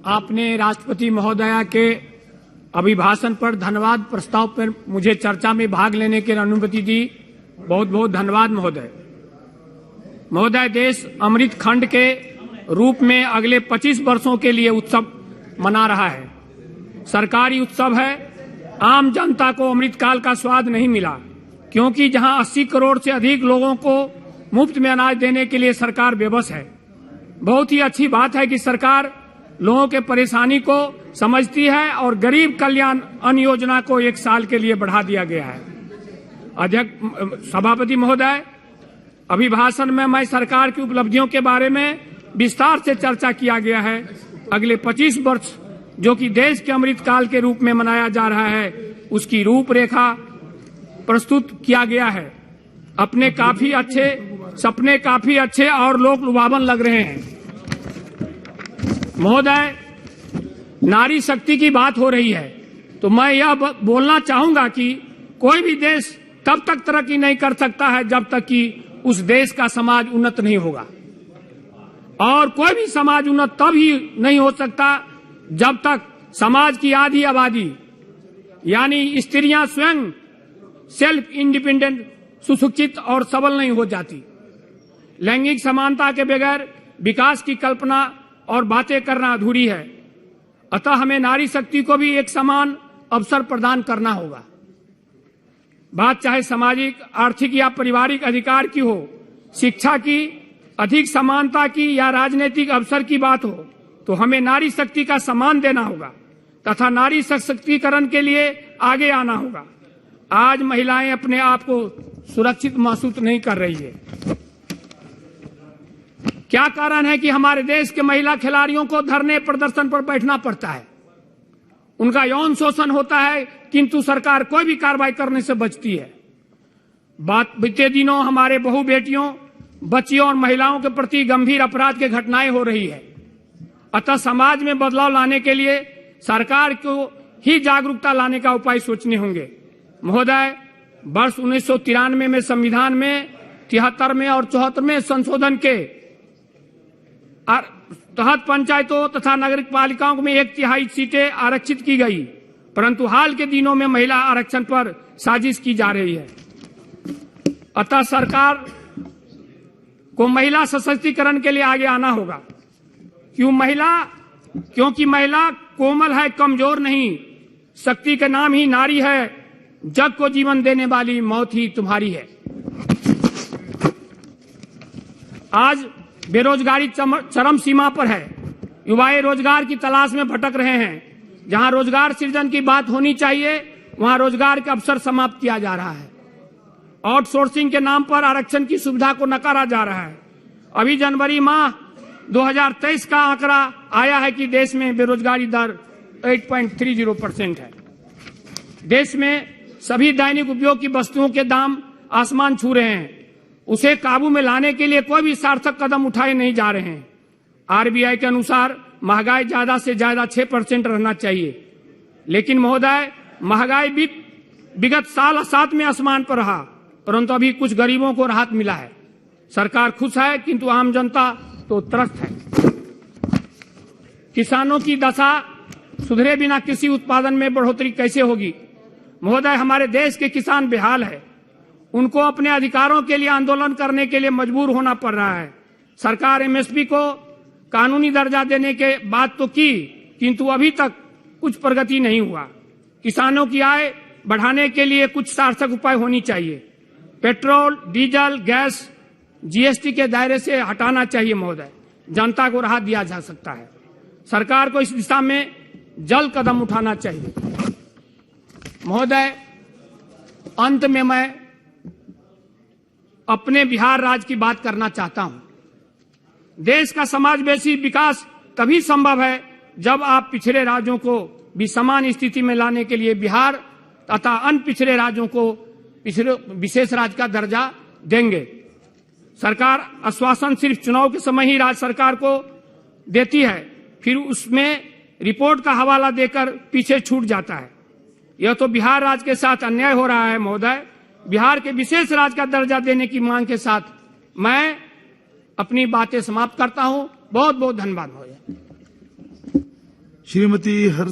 आपने राष्ट्रपति महोदया के अभिभाषण पर धन्यवाद प्रस्ताव पर मुझे चर्चा में भाग लेने की अनुमति दी। बहुत बहुत धन्यवाद महोदय। महोदय, देश अमृत खंड के रूप में अगले 25 वर्षों के लिए उत्सव मना रहा है। सरकारी उत्सव है। आम जनता को अमृतकाल का स्वाद नहीं मिला, क्योंकि जहां 80 करोड़ से अधिक लोगों को मुफ्त में अनाज देने के लिए सरकार बेबस है। बहुत ही अच्छी बात है कि सरकार लोगों के परेशानी को समझती है और गरीब कल्याण अन्न योजना को 1 साल के लिए बढ़ा दिया गया है। अध्यक्ष सभापति महोदय, अभिभाषण में मैं सरकार की उपलब्धियों के बारे में विस्तार से चर्चा किया गया है। अगले 25 वर्ष जो कि देश के अमृत काल के रूप में मनाया जा रहा है, उसकी रूपरेखा प्रस्तुत किया गया है। सपने काफी अच्छे और लोक लुभावन लग रहे हैं। महोदय, नारी शक्ति की बात हो रही है, तो मैं यह बोलना चाहूंगा कि कोई भी देश तब तक तरक्की नहीं कर सकता है जब तक कि उस देश का समाज उन्नत नहीं होगा, और कोई भी समाज उन्नत तब ही नहीं हो सकता जब तक समाज की आधी आबादी यानी स्त्रियां स्वयं सेल्फ इंडिपेंडेंट, सुशिक्षित और सबल नहीं हो जाती। लैंगिक समानता के बगैर विकास की कल्पना और बातें करना अधूरी है। अतः हमें नारी शक्ति को भी एक समान अवसर प्रदान करना होगा। बात चाहे सामाजिक, आर्थिक या पारिवारिक अधिकार की हो, शिक्षा की, अधिक समानता की या राजनीतिक अवसर की बात हो, तो हमें नारी शक्ति का सम्मान देना होगा तथा नारी सशक्तिकरण के लिए आगे आना होगा। आज महिलाएं अपने आप को सुरक्षित महसूस नहीं कर रही है। क्या कारण है कि हमारे देश के महिला खिलाड़ियों को धरने प्रदर्शन पर बैठना पड़ता है? उनका यौन शोषण होता है, किंतु सरकार कोई भी कार्रवाई करने से बचती है। बीते दिनों हमारे बहु बेटियों, बच्चियों और महिलाओं के प्रति गंभीर अपराध की घटनाएं हो रही है। अतः समाज में बदलाव लाने के लिए सरकार को ही जागरूकता लाने का उपाय सोचने होंगे। महोदय, वर्ष 1993 में संविधान में 73वें और 74वें संशोधन के तहत पंचायतों तथा नगर पालिकाओं में 1/3 सीटें आरक्षित की गई, परंतु हाल के दिनों में महिला आरक्षण पर साजिश की जा रही है। अतः सरकार को महिला सशक्तिकरण के लिए आगे आना होगा। क्योंकि महिला कोमल है, कमजोर नहीं। शक्ति का नाम ही नारी है। जग को जीवन देने वाली मौत ही तुम्हारी है। आज बेरोजगारी चरम सीमा पर है। युवाएं रोजगार की तलाश में भटक रहे हैं। जहां रोजगार सृजन की बात होनी चाहिए, वहां रोजगार के अवसर समाप्त किया जा रहा है। आउटसोर्सिंग के नाम पर आरक्षण की सुविधा को नकारा जा रहा है। अभी जनवरी माह 2023 का आंकड़ा आया है कि देश में बेरोजगारी दर 8.30% है। देश में सभी दैनिक उपयोग की वस्तुओं के दाम आसमान छू रहे हैं। उसे काबू में लाने के लिए कोई भी सार्थक कदम उठाए नहीं जा रहे हैं। आरबीआई के अनुसार महंगाई ज्यादा से ज्यादा 6% रहना चाहिए, लेकिन महोदय, महंगाई विगत साल 7 में आसमान पर रहा, परंतु अभी कुछ गरीबों को राहत मिला है। सरकार खुश है, किंतु आम जनता तो त्रस्त है। किसानों की दशा सुधरे बिना कृषि उत्पादन में बढ़ोतरी कैसे होगी? महोदय, हमारे देश के किसान बेहाल है। उनको अपने अधिकारों के लिए आंदोलन करने के लिए मजबूर होना पड़ रहा है। सरकार एमएसपी को कानूनी दर्जा देने के बात तो की, किंतु अभी तक कुछ प्रगति नहीं हुआ। किसानों की आय बढ़ाने के लिए कुछ सार्थक उपाय होनी चाहिए। पेट्रोल, डीजल, गैस जीएसटी के दायरे से हटाना चाहिए। महोदय, जनता को राहत दिया जा सकता है। सरकार को इस दिशा में जल्द कदम उठाना चाहिए। महोदय, अंत में मैं अपने बिहार राज्य की बात करना चाहता हूं। देश का समावेशी विकास तभी संभव है जब आप पिछड़े राज्यों को भी समान स्थिति में लाने के लिए बिहार तथा अन्य पिछड़े राज्यों को विशेष राज्य का दर्जा देंगे। सरकार आश्वासन सिर्फ चुनाव के समय ही राज्य सरकार को देती है, फिर उसमें रिपोर्ट का हवाला देकर पीछे छूट जाता है। यह तो बिहार राज्य के साथ अन्याय हो रहा है। महोदय, बिहार के विशेष राज्य का दर्जा देने की मांग के साथ मैं अपनी बातें समाप्त करता हूं। बहुत बहुत धन्यवाद महोदय। श्रीमती हर